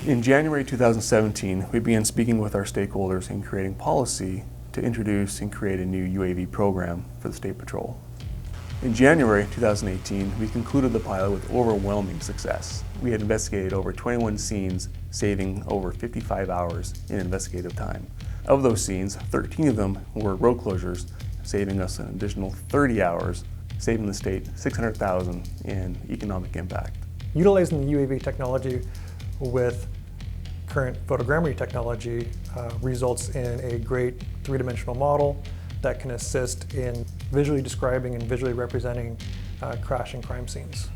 In January 2017, we began speaking with our stakeholders and creating policy to introduce and create a new UAV program for the State Patrol. In January 2018, we concluded the pilot with overwhelming success. We had investigated over 21 scenes, saving over 55 hours in investigative time. Of those scenes, 13 of them were road closures, saving us an additional 30 hours, saving the state $600,000 in economic impact. Utilizing the UAV technology with current photogrammetry technology results in a great three-dimensional model that can assist in visually describing and visually representing crash and crime scenes.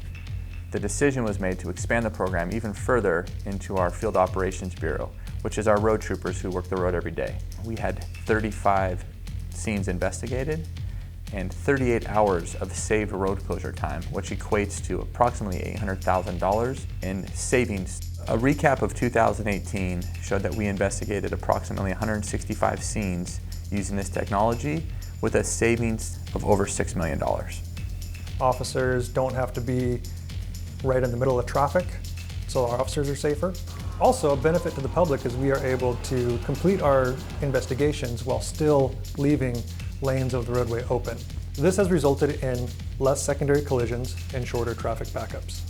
The decision was made to expand the program even further into our Field Operations Bureau, which is our road troopers who work the road every day. We had 35 scenes investigated and 38 hours of saved road closure time, which equates to approximately $800,000 in savings. A recap of 2018 showed that we investigated approximately 165 scenes using this technology with a savings of over $6 million. Officers don't have to be right in the middle of traffic, so our officers are safer. Also, a benefit to the public is we are able to complete our investigations while still leaving lanes of the roadway open. This has resulted in less secondary collisions and shorter traffic backups.